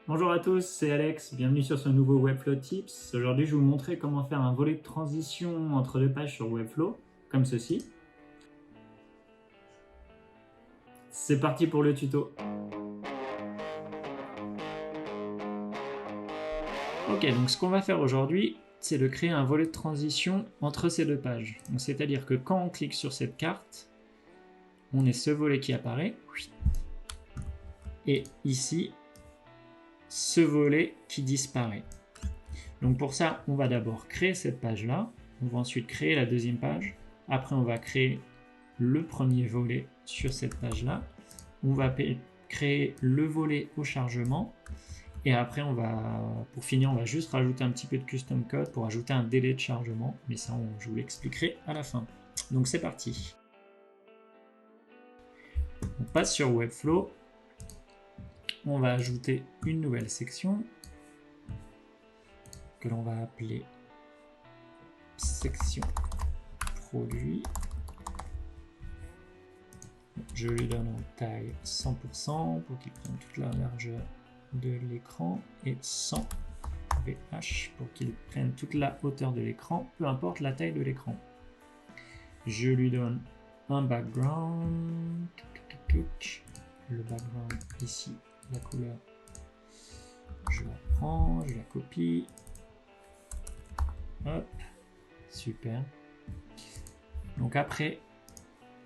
Bonjour à tous, c'est Alex, bienvenue sur ce nouveau Webflow Tips. Aujourd'hui, je vais vous montrer comment faire un volet de transition entre deux pages sur Webflow, comme ceci. C'est parti pour le tuto. Ok, donc ce qu'on va faire aujourd'hui, c'est de créer un volet de transition entre ces deux pages. C'est-à-dire que quand on clique sur cette carte, on a ce volet qui apparaît, et ici, ce volet qui disparaît. Donc pour ça, on va d'abord créer cette page-là, on va ensuite créer la deuxième page, après on va créer le premier volet sur cette page-là, on va créer le volet au chargement, et après pour finir, on va juste rajouter un petit peu de custom code pour ajouter un délai de chargement, mais ça je vous l'expliquerai à la fin. Donc c'est parti. On passe sur Webflow, on va ajouter une nouvelle section que l'on va appeler section produit. Je lui donne en taille 100% pour qu'il prenne toute la largeur de l'écran et 100 VH pour qu'il prenne toute la hauteur de l'écran, peu importe la taille de l'écran. Je lui donne un background. Le background ici, la couleur, je la prends, je la copie. Hop, super. Donc après,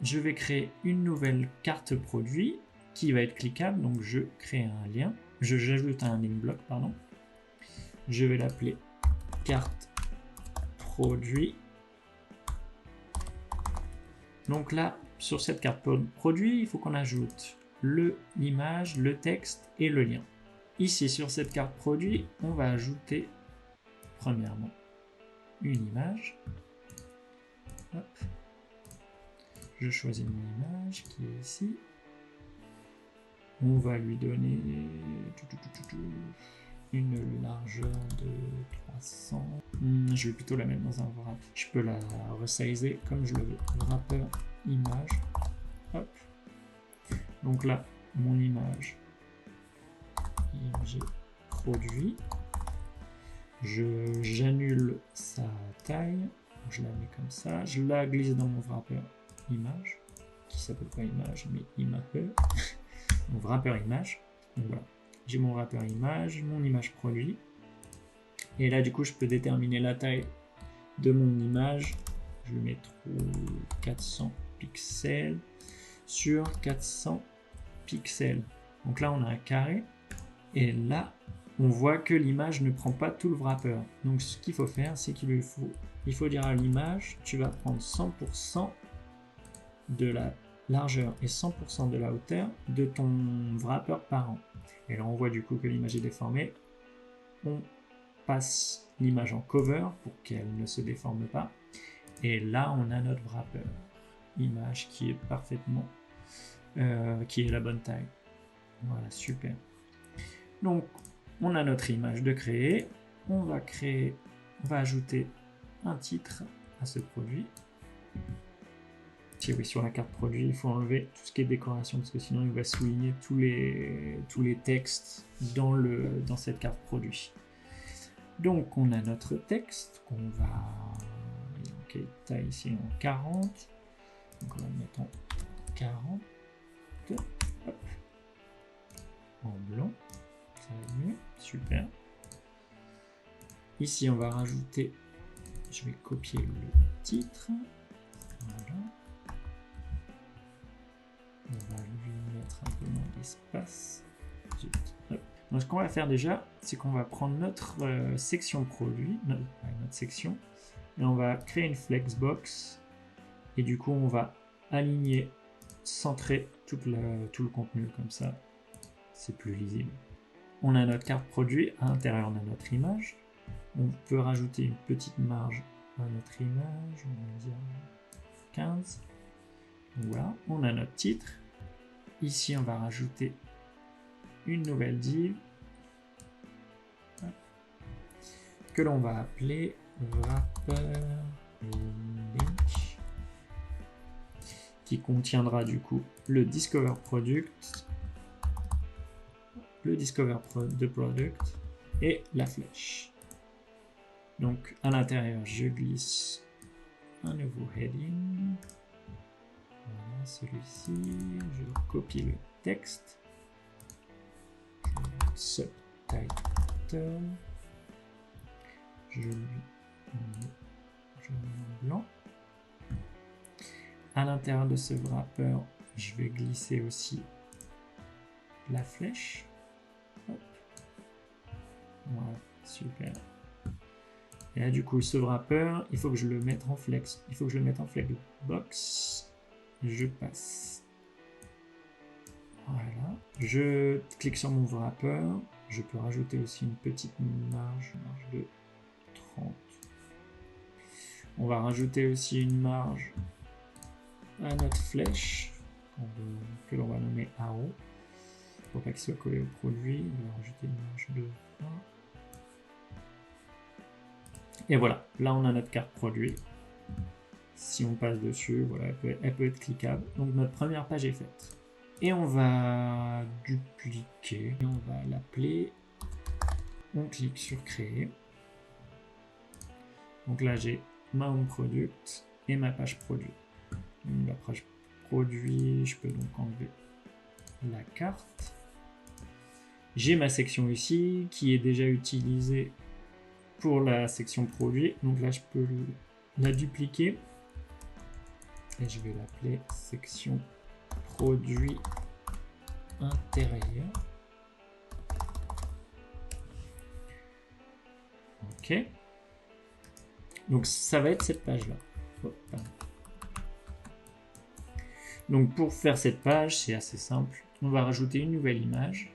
je vais créer une nouvelle carte produit qui va être cliquable. Donc je crée un lien, j'ajoute un link block, pardon. Je vais l'appeler carte produit. Donc là, sur cette carte produit, il faut qu'on ajoute l'image, le texte et le lien. Ici, sur cette carte produit, on va ajouter premièrement une image. Hop. Je choisis mon image qui est ici. On va lui donner une largeur de 300. Je vais plutôt la mettre dans un wrap. Je peux la resizer comme je le veux. Wrapper image. Hop. Donc là, mon image IMG produit. J'annule sa taille. Je la mets comme ça. Je la glisse dans mon wrapper image, qui s'appelle pas image, mais image. Mon wrapper image. Donc voilà. J'ai mon wrapper image, mon image produit. Et là, du coup, je peux déterminer la taille de mon image. Je vais mettre 400 pixels sur 400 pixels. Donc là, on a un carré. Et là, on voit que l'image ne prend pas tout le wrapper. Donc ce qu'il faut faire, c'est qu'il faut dire à l'image, tu vas prendre 100% de la largeur et 100% de la hauteur de ton wrapper parent. Et là, on voit du coup que l'image est déformée. On passe l'image en cover pour qu'elle ne se déforme pas. Et là, on a notre wrapper image qui est parfaitement, qui est la bonne taille. Voilà, super. Donc, on a notre image de créer. On va ajouter un titre à ce produit. Oui, sur la carte produit, il faut enlever tout ce qui est décoration parce que sinon il va souligner tous les textes dans cette carte produit. Donc on a notre texte qu'on va taille ici en 40. Donc on va le mettre en 40. Hop. En blanc. Ça va mieux. Super. Ici on va rajouter, je vais copier le titre. Voilà. On va lui mettre un peu moins d'espace. Donc ce qu'on va faire déjà, c'est qu'on va prendre notre section produit, notre section, et on va créer une flexbox. Et du coup, on va aligner, centrer tout le contenu comme ça. C'est plus lisible. On a notre carte produit, à l'intérieur on a notre image. On peut rajouter une petite marge à notre image, on va dire 15. Voilà, on a notre titre. Ici, on va rajouter une nouvelle div que l'on va appeler wrapper link, qui contiendra du coup le discover product le discover de product et la flèche. Donc à l'intérieur, je glisse un nouveau heading. Voilà, celui-ci. Je copie le texte. Subtitle. Je le mets en blanc. À l'intérieur de ce wrapper, je vais glisser aussi la flèche. Hop. Voilà, super. Et là, du coup, ce wrapper, il faut que je le mette en flex. Il faut que je le mette en flexbox. Je passe. Voilà. Je clique sur mon wrapper. Je peux rajouter aussi une petite marge de 30. On va rajouter aussi une marge à notre flèche que l'on va nommer arrow. Pour pas qu'il soit collé au produit, on va rajouter une marge de 20. Et voilà, là on a notre carte produit. Si on passe dessus, voilà, elle peut être cliquable. Donc notre première page est faite. Et on va dupliquer, et on va l'appeler. On clique sur créer. Donc là j'ai ma home product et ma page produit. Donc, la page produit, je peux donc enlever la carte. J'ai ma section ici qui est déjà utilisée pour la section produit. Donc là je peux la dupliquer et je vais l'appeler section produit intérieur. Ok. Donc ça va être cette page là. Donc pour faire cette page, c'est assez simple. On va rajouter une nouvelle image.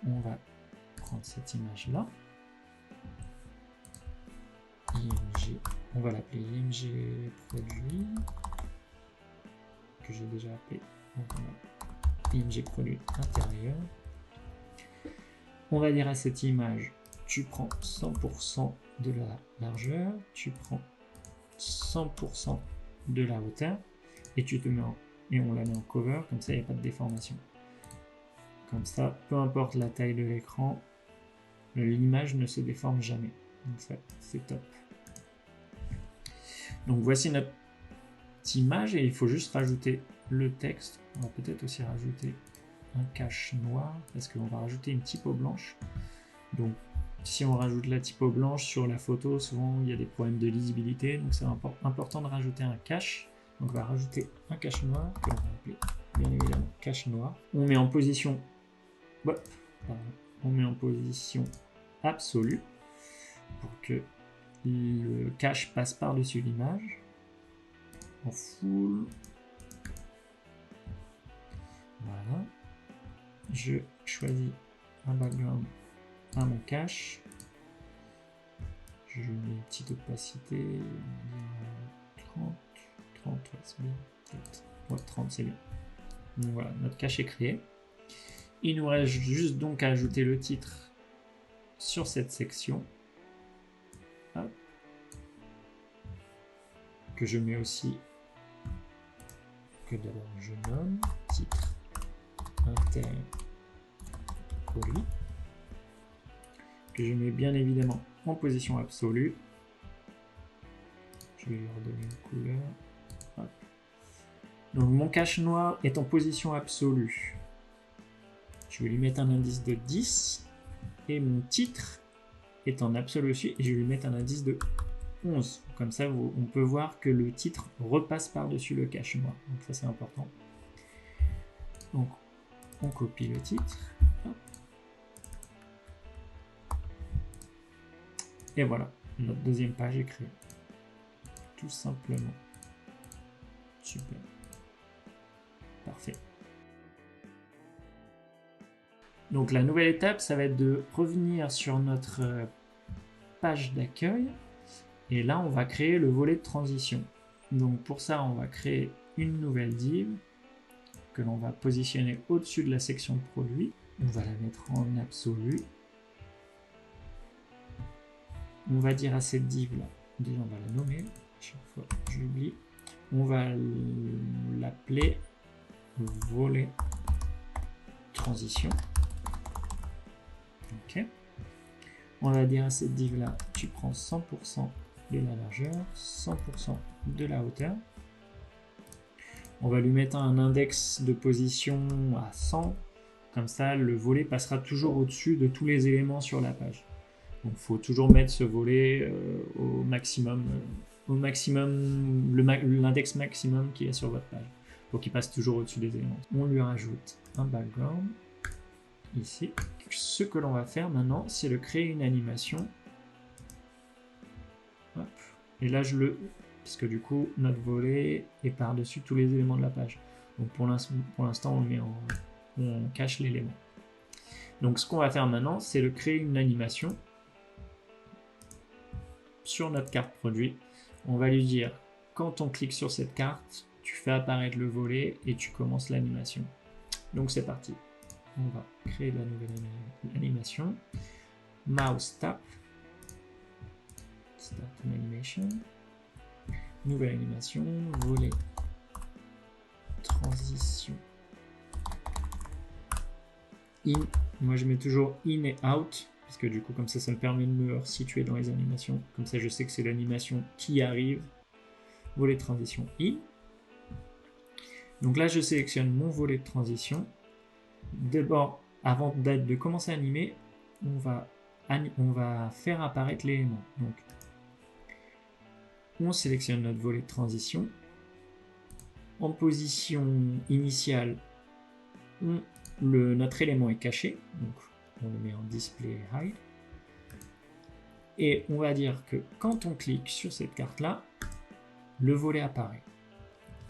On va prendre cette image là. IMG. On va l'appeler IMG produit. Que j'ai déjà appelé. Donc on va IMG produit intérieur. On va dire à cette image, tu prends 100% de la largeur, tu prends 100% de la hauteur et tu te mets et on la met en cover, comme ça il n'y a pas de déformation. Comme ça, peu importe la taille de l'écran, l'image ne se déforme jamais. Donc ça, c'est top. Donc voici notre image et il faut juste rajouter le texte. On va peut-être aussi rajouter un cache noir parce qu'on va rajouter une typo blanche. Donc si on rajoute la typo blanche sur la photo, souvent il y a des problèmes de lisibilité, donc c'est important de rajouter un cache. Donc on va rajouter un cache noir que l'on va appeler bien évidemment cache noir. On met en position absolue pour que le cache passe par-dessus l'image en full. Voilà. Je choisis un background à mon cache. Je mets une petite opacité, 30, ouais, c'est bien. Ouais, 30 c'est bien. Donc voilà, notre cache est créé. Il nous reste juste donc à ajouter le titre sur cette section. Hop. Que je mets aussi, que d'abord je nomme titre interne produit. Que je mets bien évidemment en position absolue. Je vais lui redonner une couleur. Hop. Donc mon cache noir est en position absolue. Je vais lui mettre un indice de 10 et mon titre est en absolu aussi et je vais lui mettre un indice de 11. Comme ça, on peut voir que le titre repasse par-dessus le cache noir. Donc ça, c'est important. Donc, on copie le titre. Hop. Et voilà, notre deuxième page est créée. Tout simplement. Super. Parfait. Donc la nouvelle étape, ça va être de revenir sur notre page d'accueil. Et là, on va créer le volet de transition. Donc pour ça, on va créer une nouvelle div que l'on va positionner au-dessus de la section de produit. On va la mettre en absolu. On va dire à cette div là, déjà on va la nommer, à chaque fois j'oublie. On va l'appeler volet transition. Ok. On va dire à cette div là, tu prends 100% de la largeur, 100% de la hauteur. On va lui mettre un index de position à 100. Comme ça, le volet passera toujours au-dessus de tous les éléments sur la page. Donc, il faut toujours mettre ce volet au maximum, l'index maximum qui est sur votre page. Pour qu'il passe toujours au-dessus des éléments. On lui rajoute un background ici. Ce que l'on va faire maintenant, c'est de créer une animation. Hop. Et là, parce que du coup, notre volet est par-dessus tous les éléments de la page. Donc pour l'instant, on cache l'élément. Donc ce qu'on va faire maintenant, c'est de créer une animation sur notre carte produit. On va lui dire, quand on clique sur cette carte, tu fais apparaître le volet et tu commences l'animation. Donc c'est parti. On va créer la nouvelle animation. Mouse tap. Start an animation. Nouvelle animation. Volet. Transition. In. Moi je mets toujours in et out. Parce que du coup comme ça me permet de me resituer dans les animations. Comme ça je sais que c'est l'animation qui arrive. Volet transition in. Donc là je sélectionne mon volet de transition. D'abord, avant de commencer à animer, on va faire apparaître l'élément. Donc, on sélectionne notre volet de transition. En position initiale, notre élément est caché. Donc, on le met en display hide. Et on va dire que quand on clique sur cette carte-là, le volet apparaît.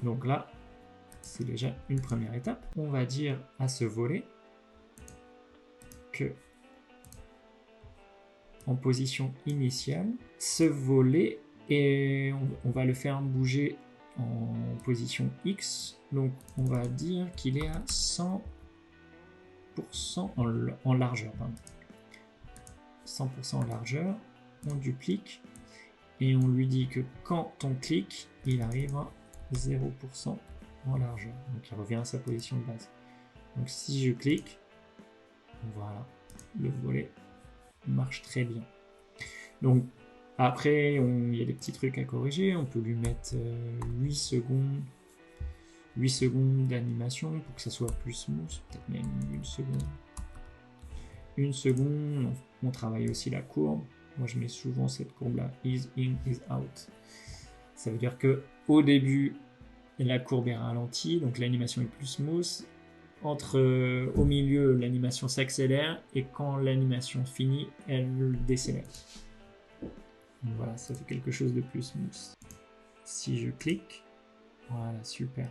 Donc là, c'est déjà une première étape. On va dire à ce volet que en position initiale, ce volet, et on va le faire bouger en position X. Donc on va dire qu'il est à 100% en largeur. Pardon. 100% en largeur. On duplique et on lui dit que quand on clique, il arrive à 0% en largeur. Donc il revient à sa position de base. Donc si je clique, voilà, le volet marche très bien. Donc après, il y a des petits trucs à corriger. On peut lui mettre 8 secondes d'animation pour que ça soit plus smooth, peut-être même 1 seconde. 1 seconde, on travaille aussi la courbe. Moi je mets souvent cette courbe là, is in, is out. Ça veut dire que au début, la courbe est ralentie, donc l'animation est plus smooth. Au milieu, l'animation s'accélère et quand l'animation finit, elle décélère. Donc voilà, ça fait quelque chose de plus smooth. Si je clique, voilà, super.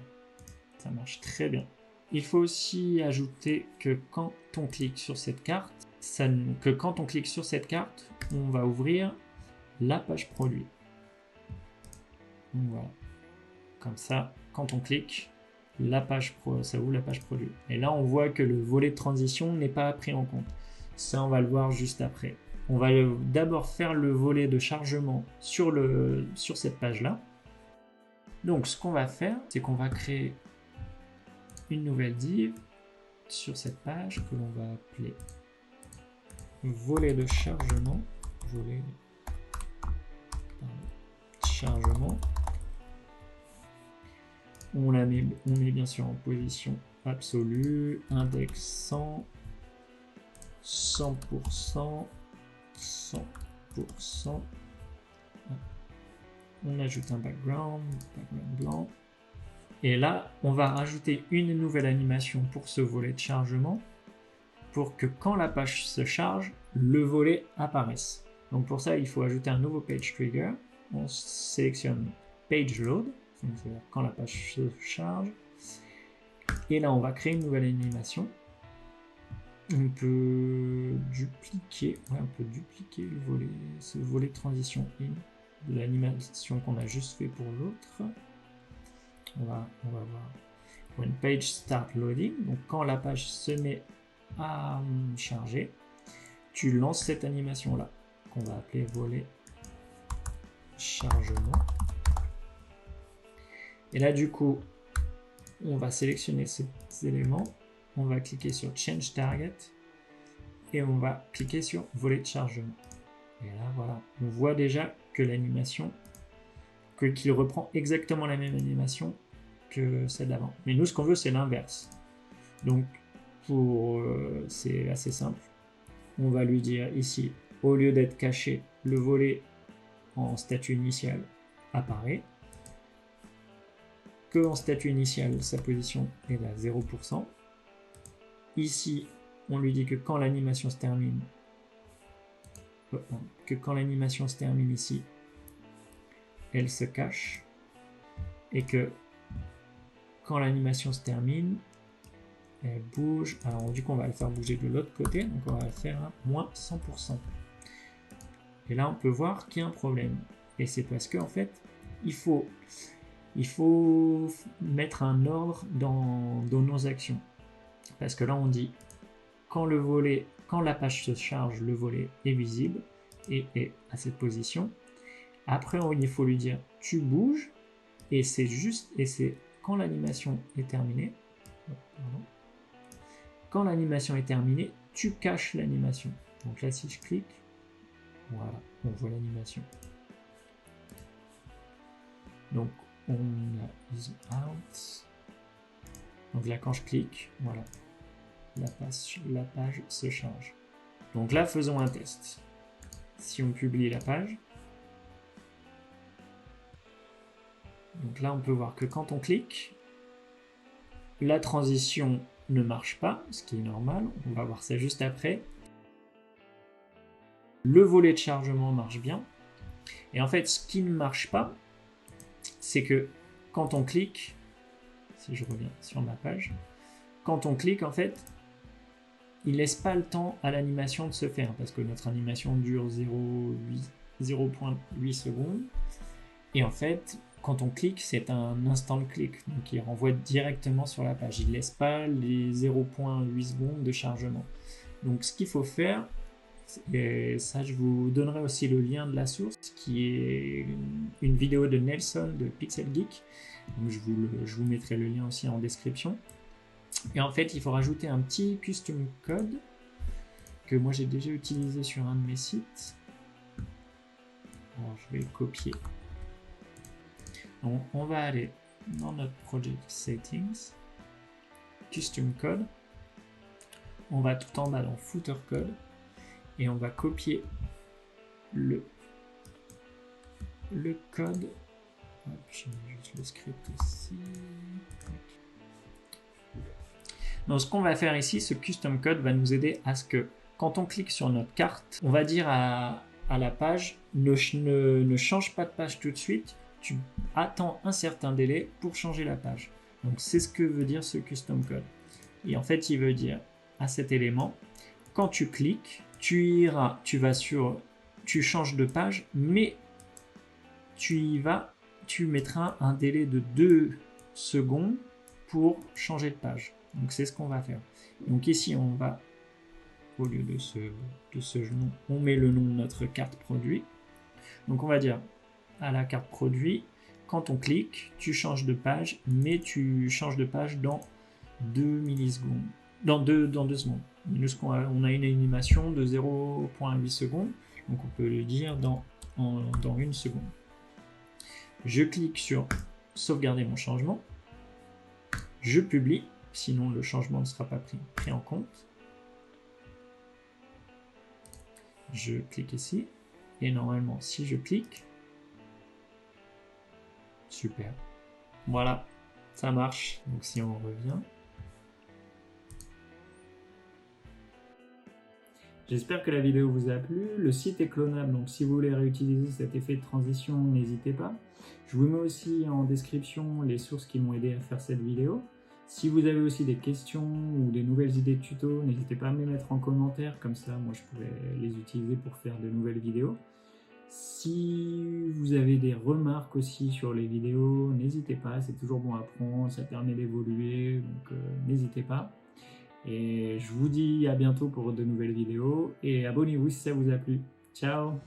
Ça marche très bien. Il faut aussi ajouter que quand on clique sur cette carte, on va ouvrir la page produit. Donc voilà. Comme ça, quand on clique, ça ouvre la page produit. Et là, on voit que le volet de transition n'est pas pris en compte. Ça, on va le voir juste après. On va d'abord faire le volet de chargement sur cette page-là. Donc, ce qu'on va faire, c'est qu'on va créer une nouvelle div sur cette page que l'on va appeler volet de chargement. Chargement. On met bien sûr en position absolue, index 100, 100%, 100%. On ajoute un background blanc. Et là, on va rajouter une nouvelle animation pour ce volet de chargement pour que quand la page se charge, le volet apparaisse. Donc pour ça, il faut ajouter un nouveau page trigger. On sélectionne page load, c'est-à-dire quand la page se charge. Et là, on va créer une nouvelle animation. On peut dupliquer ce volet de transition in de l'animation qu'on a juste fait pour l'autre. On va voir. When page start loading, donc quand la page se met à charger, tu lances cette animation là qu'on va appeler volet chargement. Et là du coup, on va sélectionner ces éléments on va cliquer sur Change Target et on va cliquer sur Volet de chargement. Et là, voilà, on voit déjà que l'animation, qu'il reprend exactement la même animation que celle d'avant. Mais nous, ce qu'on veut, c'est l'inverse. Donc, c'est assez simple. On va lui dire ici, au lieu d'être caché, le volet en statut initial apparaît. Que en statut initial, sa position est à 0%. Ici, on lui dit que quand l'animation se termine, ici, elle se cache, et que quand l'animation se termine, elle bouge. Alors du coup, on va le faire bouger de l'autre côté, donc on va faire un moins 100%. Et là, on peut voir qu'il y a un problème. Et c'est parce qu'en fait, il faut mettre un ordre dans nos actions. Parce que là, on dit quand la page se charge, le volet est visible et est à cette position. Après, il faut lui dire tu bouges, et c'est quand l'animation est terminée. Quand l'animation est terminée, tu caches l'animation. Donc là, si je clique, voilà, on voit l'animation. Donc on a easy out. Donc là, quand je clique, voilà, la page se charge. Donc là, faisons un test. Si on publie la page, donc là, on peut voir que quand on clique, la transition ne marche pas, ce qui est normal. On va voir ça juste après. Le volet de chargement marche bien. Et en fait, ce qui ne marche pas, c'est que quand on clique, si je reviens sur ma page, quand on clique, en fait, il laisse pas le temps à l'animation de se faire, parce que notre animation dure 0.8 secondes. Et en fait, quand on clique, c'est un instant clic, donc il renvoie directement sur la page. Il ne laisse pas les 0.8 secondes de chargement. Donc ce qu'il faut faire, et ça je vous donnerai aussi le lien de la source, qui est une vidéo de Nelson de Pixel Geek. Donc je vous mettrai le lien aussi en description. Et en fait, il faut rajouter un petit custom code que moi j'ai déjà utilisé sur un de mes sites. Alors je vais le copier. Donc, on va aller dans notre project settings, custom code. On va tout en bas dans footer code et on va copier le code. Hop, je mets juste le script ici. Donc ce qu'on va faire ici, ce custom code va nous aider à ce que quand on clique sur notre carte, on va dire à la page ne change pas de page tout de suite. Tu attends un certain délai pour changer la page. Donc c'est ce que veut dire ce custom code. Et en fait, il veut dire à cet élément, quand tu cliques, tu changes de page, mais tu mettras un délai de 2 secondes pour changer de page. Donc c'est ce qu'on va faire. Donc ici, on va, au lieu de ce nom, on met le nom de notre carte produit. Donc on va dire à la carte produit, quand on clique, tu changes de page, mais tu changes de page dans 2 millisecondes. Dans 2 secondes. On a une animation de 0.8 secondes, donc on peut le dire dans 1 seconde. Je clique sur sauvegarder mon changement. Je publie, sinon le changement ne sera pas pris en compte. Je clique ici, et normalement, si je clique, super. Voilà, ça marche. Donc si on revient. J'espère que la vidéo vous a plu. Le site est clonable, donc si vous voulez réutiliser cet effet de transition, n'hésitez pas. Je vous mets aussi en description les sources qui m'ont aidé à faire cette vidéo. Si vous avez aussi des questions ou des nouvelles idées de tuto, n'hésitez pas à me les mettre en commentaire, comme ça moi je pourrais les utiliser pour faire de nouvelles vidéos. Si vous avez des remarques aussi sur les vidéos, n'hésitez pas, c'est toujours bon à apprendre, ça permet d'évoluer, donc n'hésitez pas. Et je vous dis à bientôt pour de nouvelles vidéos, et abonnez-vous si ça vous a plu. Ciao!